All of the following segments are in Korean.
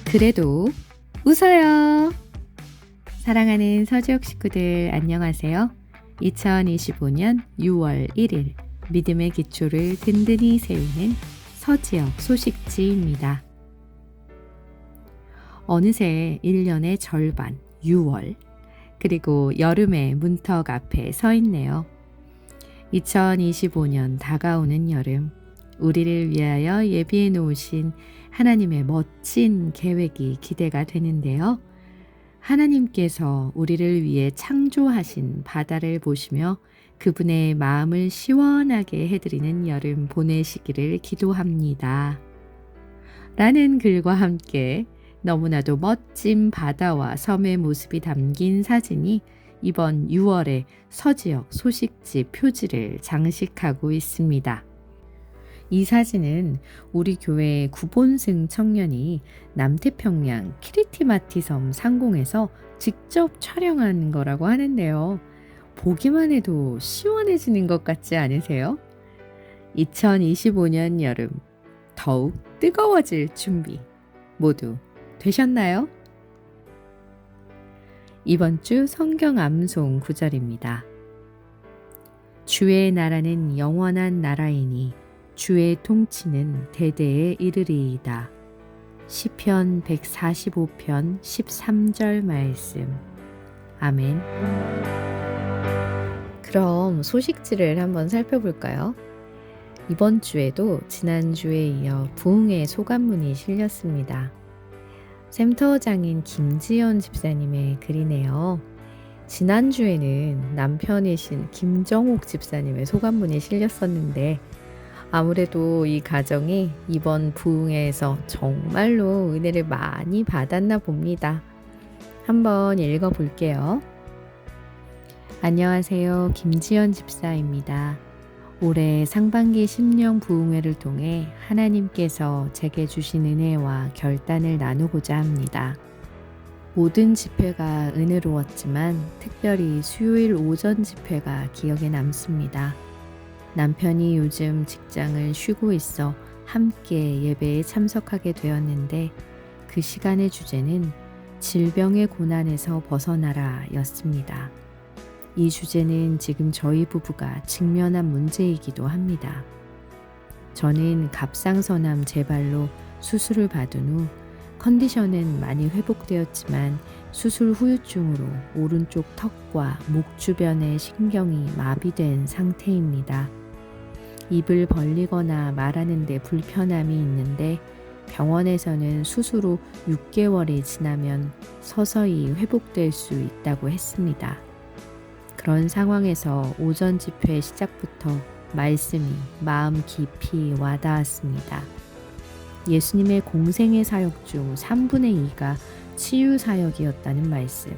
그래도 웃어요. 사랑하는 서지혁 식구들 안녕하세요. 2025년 6월 1일 믿음의 기초를 든든히 세우는 서지혁 소식지입니다. 어느새 1년의 절반 6월 그리고 여름의 문턱 앞에 서 있네요. 2025년 다가오는 여름 우리를 위하여 예비해 놓으신 하나님의 멋진 계획이 기대가 되는데요. 하나님께서 우리를 위해 창조하신 바다를 보시며 그분의 마음을 시원하게 해드리는 여름 보내시기를 기도합니다. 라는 글과 함께 너무나도 멋진 바다와 섬의 모습이 담긴 사진이 이번 6월의 서지혁 소식지 표지를 장식하고 있습니다. 이 사진은 우리 교회 구본승 청년이 남태평양 키리티마티 섬 상공에서 직접 촬영한 거라고 하는데요. 보기만 해도 시원해지는 것 같지 않으세요? 2025년 여름 더욱 뜨거워질 준비 모두 되셨나요? 이번 주 성경 암송 구절입니다. 주의 나라는 영원한 나라이니 주의 통치는 대대에 이르리이다. 시편 145편 13절 말씀. 아멘. 그럼 소식지를 한번 살펴볼까요? 이번 주에도 지난주에 이어 부흥의 소감문이 실렸습니다. 센터장인 김지연 집사님의 글이네요. 지난주에는 남편이신 김정옥 집사님의 소감문이 실렸었는데 아무래도 이 가정이 이번 부흥회에서 정말로 은혜를 많이 받았나 봅니다. 한번 읽어볼게요. 안녕하세요. 김지연 집사입니다. 올해 상반기 심령 부흥회를 통해 하나님께서 제게 주신 은혜와 결단을 나누고자 합니다. 모든 집회가 은혜로웠지만 특별히 수요일 오전 집회가 기억에 남습니다. 남편이 요즘 직장을 쉬고 있어 함께 예배에 참석하게 되었는데 그 시간의 주제는 질병의 고난에서 벗어나라 였습니다. 이 주제는 지금 저희 부부가 직면한 문제이기도 합니다. 저는 갑상선암 재발로 수술을 받은 후 컨디션은 많이 회복되었지만 수술 후유증으로 오른쪽 턱과 목 주변의 신경이 마비된 상태입니다. 입을 벌리거나 말하는 데 불편함이 있는데 병원에서는 수술 후 6개월이 지나면 서서히 회복될 수 있다고 했습니다. 그런 상황에서 오전 집회 시작부터 말씀이 마음 깊이 와닿았습니다. 예수님의 공생의 사역 중 3분의 2가 치유 사역이었다는 말씀.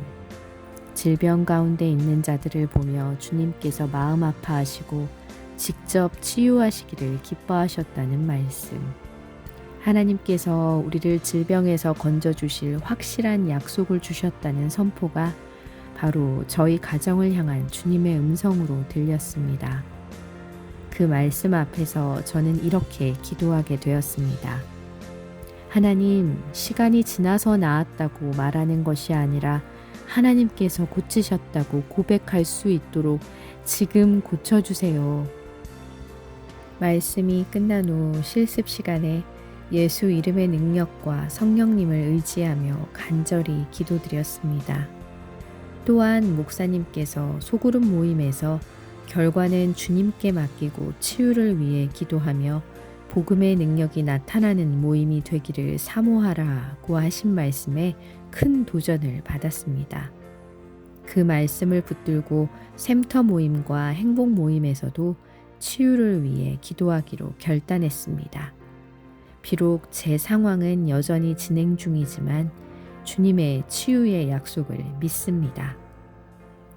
질병 가운데 있는 자들을 보며 주님께서 마음 아파하시고 직접 치유하시기를 기뻐하셨다는 말씀. 하나님께서 우리를 질병에서 건져주실 확실한 약속을 주셨다는 선포가 바로 저희 가정을 향한 주님의 음성으로 들렸습니다. 그 말씀 앞에서 저는 이렇게 기도하게 되었습니다. 하나님, 시간이 지나서 나았다고 말하는 것이 아니라 하나님께서 고치셨다고 고백할 수 있도록 지금 고쳐주세요. 말씀이 끝난 후 실습 시간에 예수 이름의 능력과 성령님을 의지하며 간절히 기도드렸습니다. 또한 목사님께서 소그룹 모임에서 결과는 주님께 맡기고 치유를 위해 기도하며 복음의 능력이 나타나는 모임이 되기를 사모하라고 하신 말씀에 큰 도전을 받았습니다. 그 말씀을 붙들고 샘터 모임과 행복 모임에서도 치유를 위해 기도하기로 결단했습니다. 비록 제 상황은 여전히 진행 중이지만 주님의 치유의 약속을 믿습니다.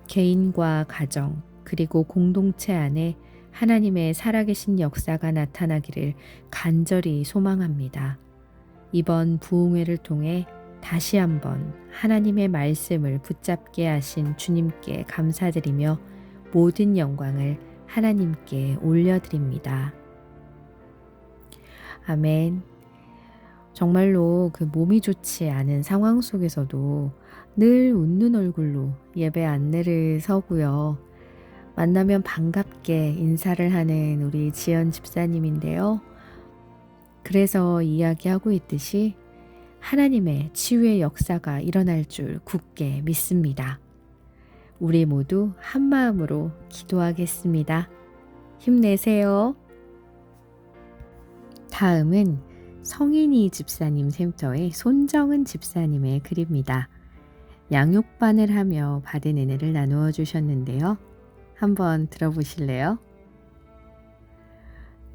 개인과 가정 그리고 공동체 안에 하나님의 살아계신 역사가 나타나기를 간절히 소망합니다. 이번 부흥회를 통해 다시 한번 하나님의 말씀을 붙잡게 하신 주님께 감사드리며 모든 영광을 하나님께 올려드립니다. 아멘. 정말로 그 몸이 좋지 않은 상황 속에서도 늘 웃는 얼굴로 예배 안내를 서고요. 만나면 반갑게 인사를 하는 우리 지연 집사님인데요. 그래서 이야기하고 있듯이 하나님의 치유의 역사가 일어날 줄 굳게 믿습니다. 우리 모두 한 마음으로 기도하겠습니다. 힘내세요. 다음은 성인이 집사님 샘터의 손정은 집사님의 글입니다. 양육반을 하며 받은 은혜를 나누어 주셨는데요. 한번 들어보실래요?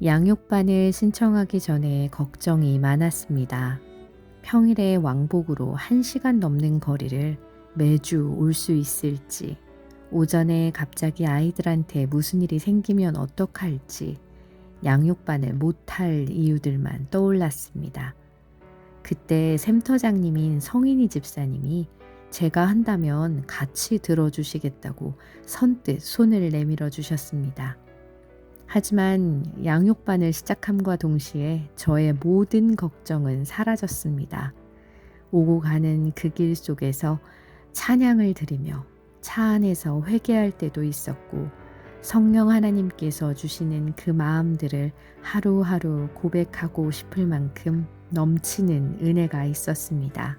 양육반을 신청하기 전에 걱정이 많았습니다. 평일에 왕복으로 1시간 넘는 거리를 매주 올 수 있을지, 오전에 갑자기 아이들한테 무슨 일이 생기면 어떡할지, 양육반을 못할 이유들만 떠올랐습니다. 그때 샘터장님인 성인이 집사님이 제가 한다면 같이 들어주시겠다고 선뜻 손을 내밀어 주셨습니다. 하지만 양육반을 시작함과 동시에 저의 모든 걱정은 사라졌습니다. 오고 가는 그 길 속에서 찬양을 드리며 차 안에서 회개할 때도 있었고 성령 하나님께서 주시는 그 마음들을 하루하루 고백하고 싶을 만큼 넘치는 은혜가 있었습니다.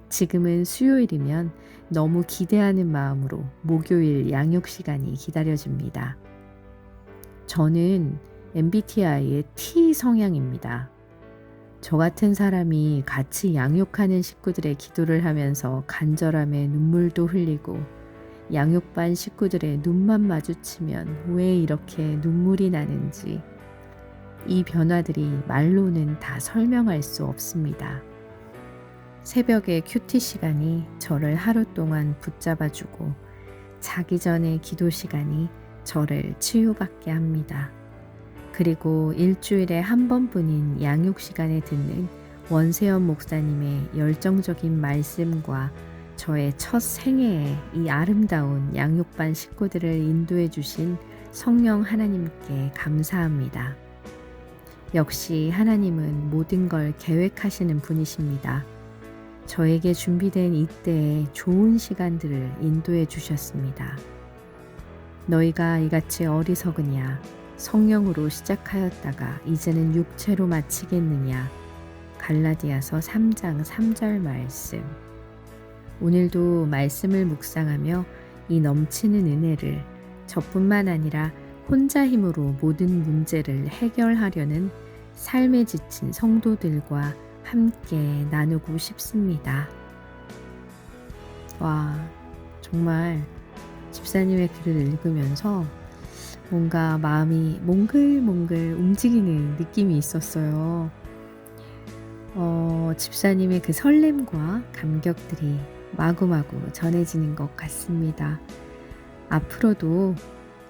지금은 수요일이면 너무 기대하는 마음으로 목요일 양육 시간이 기다려집니다. 저는 MBTI의 T 성향입니다. 저 같은 사람이 같이 양육하는 식구들의 기도를 하면서 간절함에 눈물도 흘리고 양육반 식구들의 눈만 마주치면 왜 이렇게 눈물이 나는지 이 변화들이 말로는 다 설명할 수 없습니다. 새벽에 큐티 시간이 저를 하루 동안 붙잡아주고 자기 전에 기도 시간이 저를 치유받게 합니다. 그리고 일주일에 한 번뿐인 양육 시간에 듣는 원세현 목사님의 열정적인 말씀과 저의 첫 생애에 이 아름다운 양육반 식구들을 인도해 주신 성령 하나님께 감사합니다. 역시 하나님은 모든 걸 계획하시는 분이십니다. 저에게 준비된 이때의 좋은 시간들을 인도해 주셨습니다. 너희가 이같이 어리석으냐? 성령으로 시작하였다가 이제는 육체로 마치겠느냐? 갈라디아서 3장 3절 말씀. 오늘도 말씀을 묵상하며 이 넘치는 은혜를 저뿐만 아니라 혼자 힘으로 모든 문제를 해결하려는 삶에 지친 성도들과 함께 나누고 싶습니다. 와, 정말 집사님의 글을 읽으면서 뭔가 마음이 몽글몽글 움직이는 느낌이 있었어요. 집사님의 그 설렘과 감격들이 마구마구 전해지는 것 같습니다. 앞으로도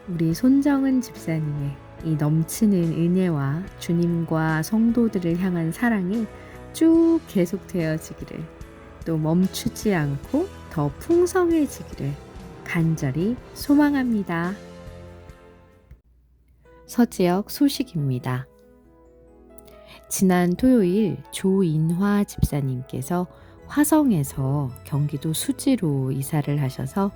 우리 손정은 집사님의 이 넘치는 은혜와 주님과 성도들을 향한 사랑이 쭉 계속되어지기를, 또 멈추지 않고 더 풍성해지기를 간절히 소망합니다. 서지역 소식입니다. 지난 토요일 조인화 집사님께서 화성에서 경기도 수지로 이사를 하셔서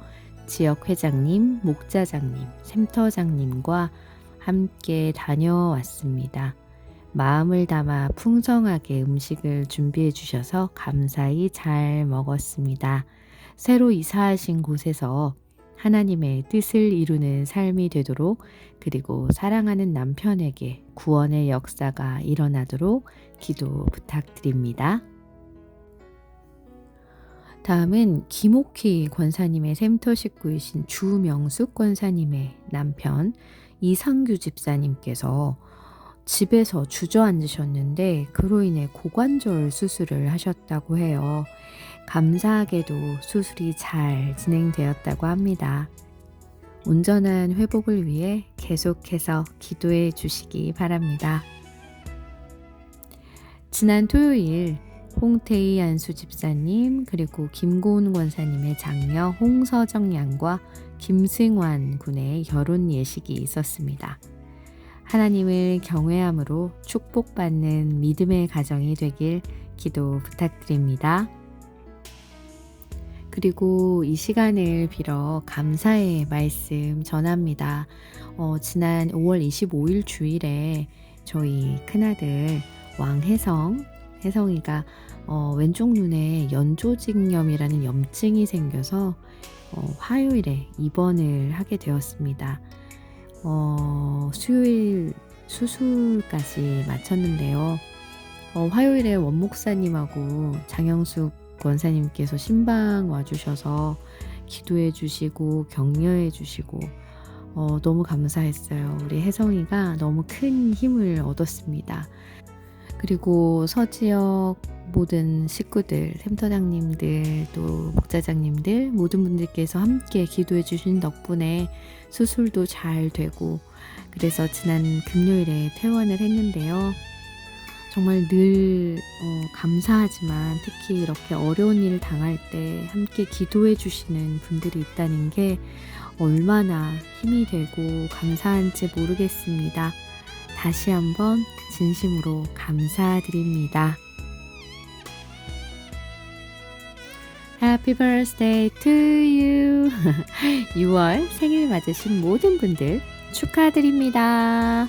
지역 회장님, 목자장님, 샘터장님과 함께 다녀왔습니다. 마음을 담아 풍성하게 음식을 준비해 주셔서 감사히 잘 먹었습니다. 새로 이사하신 곳에서 하나님의 뜻을 이루는 삶이 되도록, 그리고 사랑하는 남편에게 구원의 역사가 일어나도록 기도 부탁드립니다. 다음은 김옥희 권사님의 샘터 식구이신 주명숙 권사님의 남편 이상규 집사님께서 집에서 주저앉으셨는데 그로 인해 고관절 수술을 하셨다고 해요. 감사하게도 수술이 잘 진행되었다고 합니다. 온전한 회복을 위해 계속해서 기도해 주시기 바랍니다. 지난 토요일 홍태희 안수 집사님, 그리고 김고은 권사님의 장녀 홍서정 양과 김승환 군의 결혼 예식이 있었습니다. 하나님을 경외함으로 축복받는 믿음의 가정이 되길 기도 부탁드립니다. 그리고 이 시간을 빌어 감사의 말씀 전합니다. 지난 5월 25일 주일에 저희 큰아들 혜성이가 왼쪽 눈에 연조직염이라는 염증이 생겨서 화요일에 입원을 하게 되었습니다. 수요일 수술까지 마쳤는데요. 화요일에 원목사님하고 장영숙 원사님께서 신방 와주셔서 기도해 주시고 격려해 주시고 너무 감사했어요. 우리 혜성이가 너무 큰 힘을 얻었습니다. 그리고 서지역 모든 식구들, 샘터장님들, 또 목자장님들 모든 분들께서 함께 기도해 주신 덕분에 수술도 잘 되고 그래서 지난 금요일에 퇴원을 했는데요. 정말 늘 감사하지만 특히 이렇게 어려운 일을 당할 때 함께 기도해 주시는 분들이 있다는 게 얼마나 힘이 되고 감사한지 모르겠습니다. 다시 한번 진심으로 감사드립니다. Happy birthday to you. 6월 생일 맞으신 모든 분들 축하드립니다.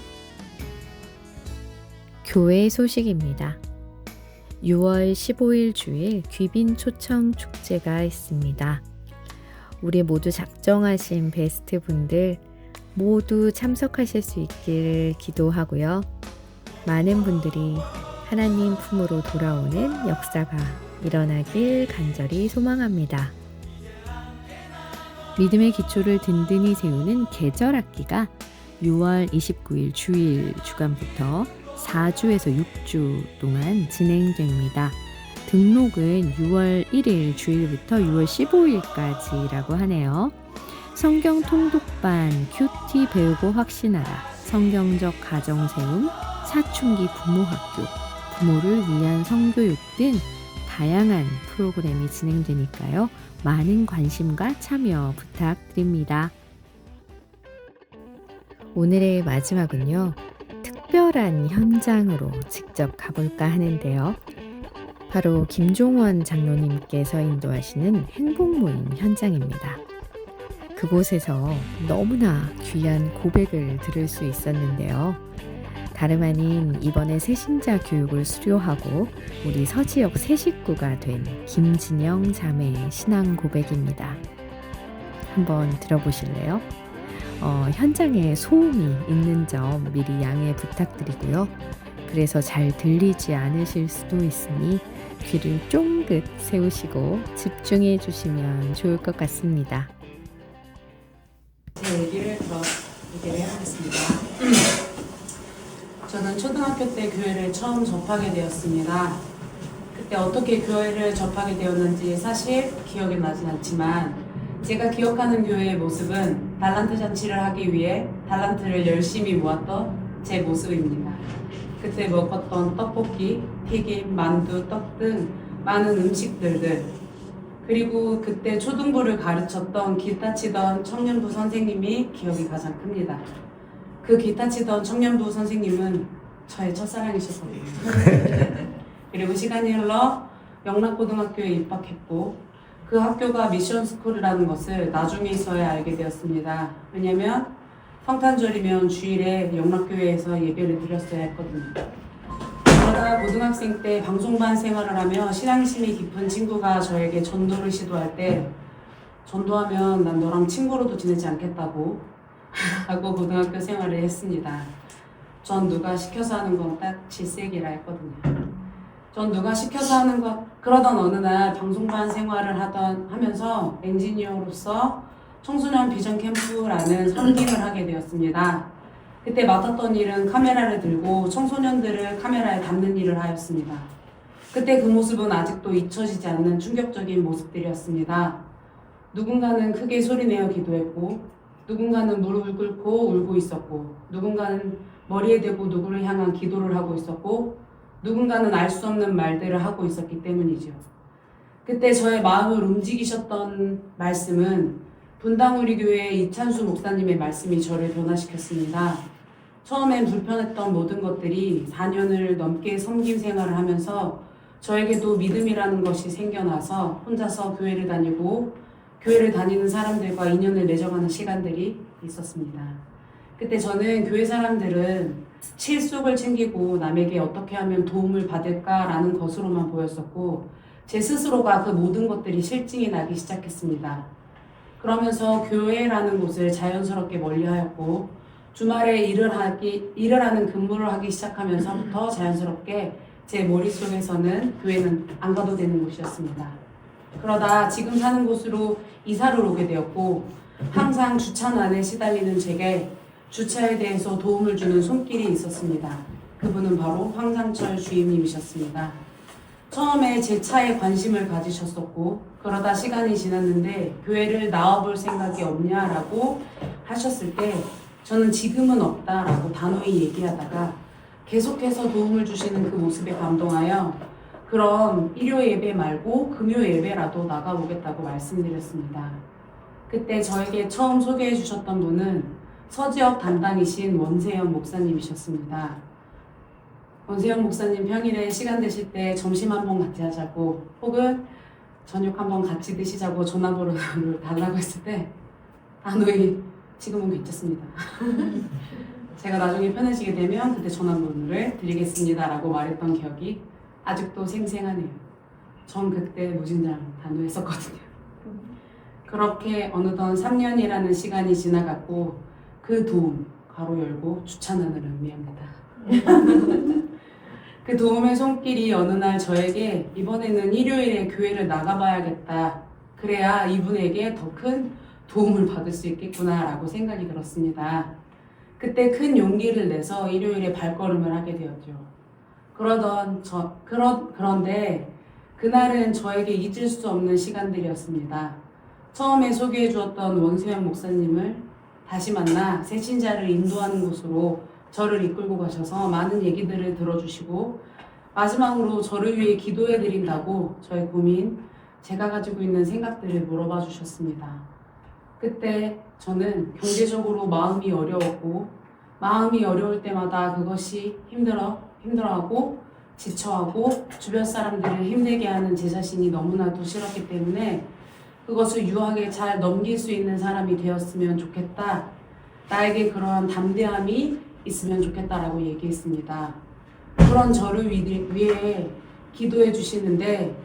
교회 소식입니다. 6월 15일 주일 귀빈 초청 축제가 있습니다. 우리 모두 작정하신 베스트 분들 모두 참석하실 수 있길 기도하고요. 많은 분들이 하나님 품으로 돌아오는 역사가 일어나길 간절히 소망합니다. 믿음의 기초를 든든히 세우는 계절학기가 6월 29일 주일 주간부터 4주에서 6주 동안 진행됩니다. 등록은 6월 1일 주일부터 6월 15일까지라고 하네요. 성경 통독반, 큐티 배우고 확신하라, 성경적 가정 세움, 사춘기 부모학교, 부모를 위한 성교육 등 다양한 프로그램이 진행되니까요. 많은 관심과 참여 부탁드립니다. 오늘의 마지막은요. 특별한 현장으로 직접 가볼까 하는데요. 바로 김종원 장로님께서 인도하시는 행복모임 현장입니다. 그곳에서 너무나 귀한 고백을 들을 수 있었는데요. 다름 아닌 이번에 새신자 교육을 수료하고 우리 서지역 새 식구가 된 김진영 자매의 신앙 고백입니다. 한번 들어보실래요? 현장에 소음이 있는 점 미리 양해 부탁드리고요. 그래서 잘 들리지 않으실 수도 있으니 귀를 쫑긋 세우시고 집중해 주시면 좋을 것 같습니다. 제 얘기를 해보겠습니다. 저는 초등학교 때 교회를 처음 접하게 되었습니다. 그때 어떻게 교회를 접하게 되었는지 사실 기억이 나진 않지만 제가 기억하는 교회의 모습은 달란트 잔치를 하기 위해 달란트를 열심히 모았던 제 모습입니다. 그때 먹었던 떡볶이, 튀김, 만두, 떡 등 많은 음식들들, 그리고 그때 초등부를 가르쳤던 기타 치던 청년부 선생님이 기억이 가장 큽니다. 그 기타 치던 청년부 선생님은 저의 첫사랑이셨거든요. 그리고 시간이 흘러 영락고등학교에 입학했고 그 학교가 미션스쿨이라는 것을 나중에서야 알게 되었습니다. 왜냐면 성탄절이면 주일에 영락교회에서 예배를 드렸어야 했거든요. 그러다 고등학생 때 방송반 생활을 하며 신앙심이 깊은 친구가 저에게 전도를 시도할 때 전도하면 난 너랑 친구로도 지내지 않겠다고 하고 고등학교 생활을 했습니다. 전 누가 시켜서 하는 건 딱 질색이라 했거든요. 전 누가 시켜서 하는 것 그러던 어느 날 방송반 생활을 하면서 엔지니어로서 청소년 비전 캠프라는 선임을 하게 되었습니다. 그때 맡았던 일은 카메라를 들고 청소년들을 카메라에 담는 일을 하였습니다. 그때 그 모습은 아직도 잊혀지지 않는 충격적인 모습들이었습니다. 누군가는 크게 소리내어 기도했고 누군가는 무릎을 꿇고 울고 있었고 누군가는 머리에 대고 누구를 향한 기도를 하고 있었고 누군가는 알 수 없는 말들을 하고 있었기 때문이죠. 그때 저의 마음을 움직이셨던 말씀은 분당 우리 교회 이찬수 목사님의 말씀이 저를 변화시켰습니다. 처음엔 불편했던 모든 것들이 4년을 넘게 섬김 생활을 하면서 저에게도 믿음이라는 것이 생겨나서 혼자서 교회를 다니고 교회를 다니는 사람들과 인연을 맺어가는 시간들이 있었습니다. 그때 저는 교회 사람들은 실속을 챙기고 남에게 어떻게 하면 도움을 받을까라는 것으로만 보였었고 제 스스로가 그 모든 것들이 실증이 나기 시작했습니다. 그러면서 교회라는 곳을 자연스럽게 멀리하였고 주말에 일을 하는 근무를 하기 시작하면서부터 자연스럽게 제 머릿속에서는 교회는 안 가도 되는 곳이었습니다. 그러다 지금 사는 곳으로 이사를 오게 되었고 항상 주차난에 시달리는 제게 주차에 대해서 도움을 주는 손길이 있었습니다. 그분은 바로 황상철 주임님이셨습니다. 처음에 제 차에 관심을 가지셨었고 그러다 시간이 지났는데 교회를 나와볼 생각이 없냐라고 하셨을 때 저는 지금은 없다라고 단호히 얘기하다가 계속해서 도움을 주시는 그 모습에 감동하여 그럼 일요 예배 말고 금요 예배라도 나가보겠다고 말씀드렸습니다. 그때 저에게 처음 소개해 주셨던 분은 서지역 담당이신 원세현 목사님이셨습니다. 원세현 목사님 평일에 시간 되실 때 점심 한번 같이 하자고 혹은 저녁 한번 같이 드시자고 전화번호를 달라고 했을 때 단호히 지금은 괜찮습니다. 제가 나중에 편해지게 되면 그때 전화번호를 드리겠습니다 라고 말했던 기억이 아직도 생생하네요. 전 그때 무진장 단호했었거든요. 그렇게 어느덧 3년이라는 시간이 지나갔고 그 도움, 가로 열고 주차난을 의미합니다. 그 도움의 손길이 어느 날 저에게 이번에는 일요일에 교회를 나가봐야겠다. 그래야 이분에게 더 큰 도움을 받을 수 있겠구나 라고 생각이 들었습니다. 그때 큰 용기를 내서 일요일에 발걸음을 하게 되었죠. 그런데 그날은 저에게 잊을 수 없는 시간들이었습니다. 처음에 소개해 주었던 원세현 목사님을 다시 만나 새신자를 인도하는 곳으로 저를 이끌고 가셔서 많은 얘기들을 들어주시고 마지막으로 저를 위해 기도해 드린다고 저의 고민, 제가 가지고 있는 생각들을 물어봐 주셨습니다. 그때 저는 경제적으로 마음이 어려웠고 마음이 어려울 때마다 그것이 힘들어하고 지쳐하고 주변 사람들을 힘들게 하는 제 자신이 너무나도 싫었기 때문에 그것을 유하게 잘 넘길 수 있는 사람이 되었으면 좋겠다. 나에게 그러한 담대함이 있으면 좋겠다라고 얘기했습니다. 그런 저를 위해 기도해 주시는데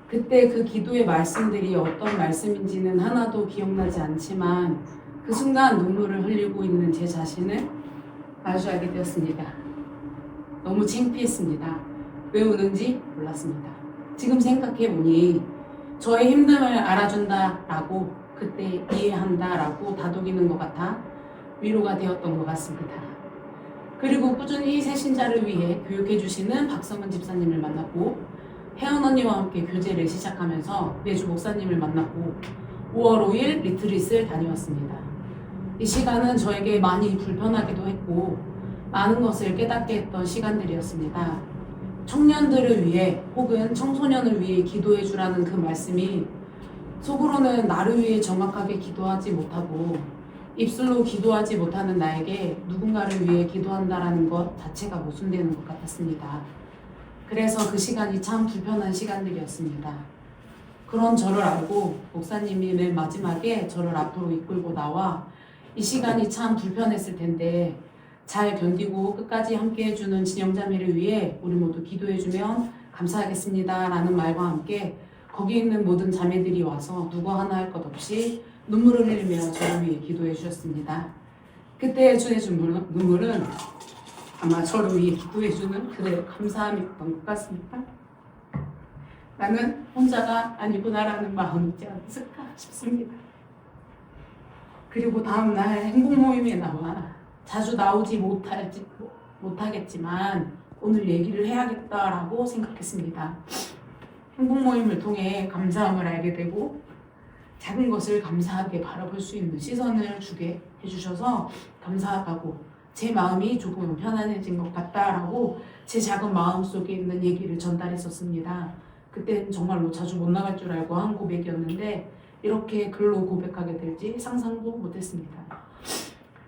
그때 그 기도의 말씀들이 어떤 말씀인지는 하나도 기억나지 않지만 그 순간 눈물을 흘리고 있는 제 자신을 마주하게 되었습니다. 너무 창피했습니다. 왜 우는지 몰랐습니다. 지금 생각해보니 저의 힘듦을 알아준다라고 그때 이해한다라고 다독이는 것 같아 위로가 되었던 것 같습니다. 그리고 꾸준히 새신자를 위해 교육해주시는 박성은 집사님을 만났고 혜연 언니와 함께 교제를 시작하면서 매주 목사님을 만났고 5월 5일 리트릿을 다녀왔습니다. 이 시간은 저에게 많이 불편하기도 했고 많은 것을 깨닫게 했던 시간들이었습니다. 청년들을 위해 혹은 청소년을 위해 기도해 주라는 그 말씀이 속으로는 나를 위해 정확하게 기도하지 못하고 입술로 기도하지 못하는 나에게 누군가를 위해 기도한다라는 것 자체가 모순되는 것 같았습니다. 그래서 그 시간이 참 불편한 시간들이었습니다. 그런 저를 알고 목사님이 맨 마지막에 저를 앞으로 이끌고 나와 이 시간이 참 불편했을 텐데 잘 견디고 끝까지 함께 해주는 진영자매를 위해 우리 모두 기도해주면 감사하겠습니다 라는 말과 함께 거기 있는 모든 자매들이 와서 누구 하나 할 것 없이 눈물을 흘리며 저를 위해 기도해 주셨습니다. 그때 주해준 눈물은 아마 저를 위해 기도해주는 그대로 감사함이었던 것 같습니다. 나는 혼자가 아니구나라는 마음이 있지 않을까 싶습니다. 그리고 다음날 행복 모임에 나와 자주 나오지 못하겠지만 오늘 얘기를 해야겠다라고 생각했습니다. 행복 모임을 통해 감사함을 알게 되고 작은 것을 감사하게 바라볼 수 있는 시선을 주게 해주셔서 감사하다고 제 마음이 조금 편안해진 것 같다라고 제 작은 마음속에 있는 얘기를 전달했었습니다. 그땐 정말로 자주 못 나갈 줄 알고 한 고백이었는데 이렇게 글로 고백하게 될지 상상도 못했습니다.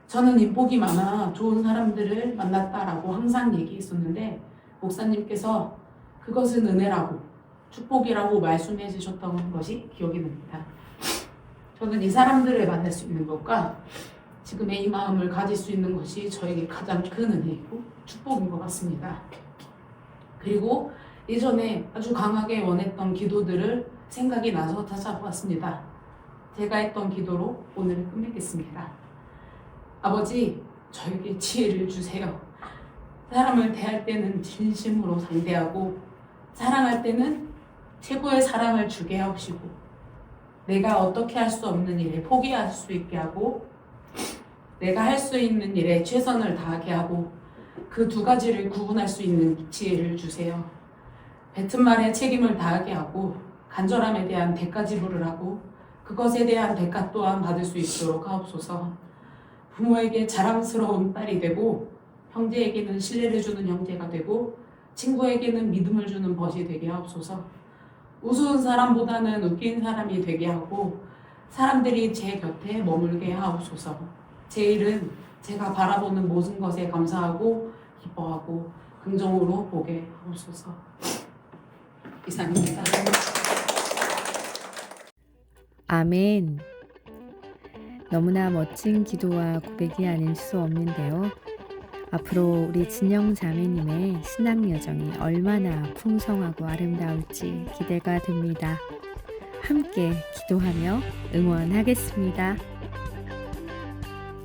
저는 인복이 많아 좋은 사람들을 만났다라고 항상 얘기했었는데 목사님께서 그것은 은혜라고 축복이라고 말씀해 주셨던 것이 기억이 납니다. 저는 이 사람들을 만날 수 있는 것과 지금의 이 마음을 가질 수 있는 것이 저에게 가장 큰 은혜이고 축복인 것 같습니다. 그리고 예전에 아주 강하게 원했던 기도들을 생각이 나서 찾아보았습니다. 제가 했던 기도로 오늘을 끝맺겠습니다. 아버지, 저에게 지혜를 주세요. 사람을 대할 때는 진심으로 상대하고 사랑할 때는 최고의 사랑을 주게 하시고 내가 어떻게 할 수 없는 일에 포기할 수 있게 하고 내가 할 수 있는 일에 최선을 다하게 하고 그 두 가지를 구분할 수 있는 지혜를 주세요. 뱉은 말에 책임을 다하게 하고 간절함에 대한 대가 지불을 하고 그것에 대한 대가 또한 받을 수 있도록 하옵소서. 부모에게 자랑스러운 딸이 되고 형제에게는 신뢰를 주는 형제가 되고 친구에게는 믿음을 주는 벗이 되게 하옵소서. 우스운 사람보다는 웃긴 사람이 되게 하고 사람들이 제 곁에 머물게 하옵소서. 제 일은 제가 바라보는 모든 것에 감사하고 기뻐하고 긍정으로 보게 하옵소서. 이상입니다. 아멘. 너무나 멋진 기도와 고백이 아닐 수 없는데요. 앞으로 우리 진영 자매님의 신앙 여정이 얼마나 풍성하고 아름다울지 기대가 됩니다. 함께 기도하며 응원하겠습니다.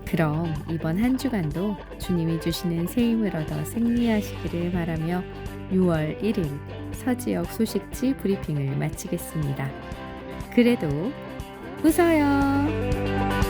그럼 이번 한 주간도 주님이 주시는 새 힘을 얻어 승리하시기를 바라며 6월 1일 서지역 소식지 브리핑을 마치겠습니다. 그래도 웃어요.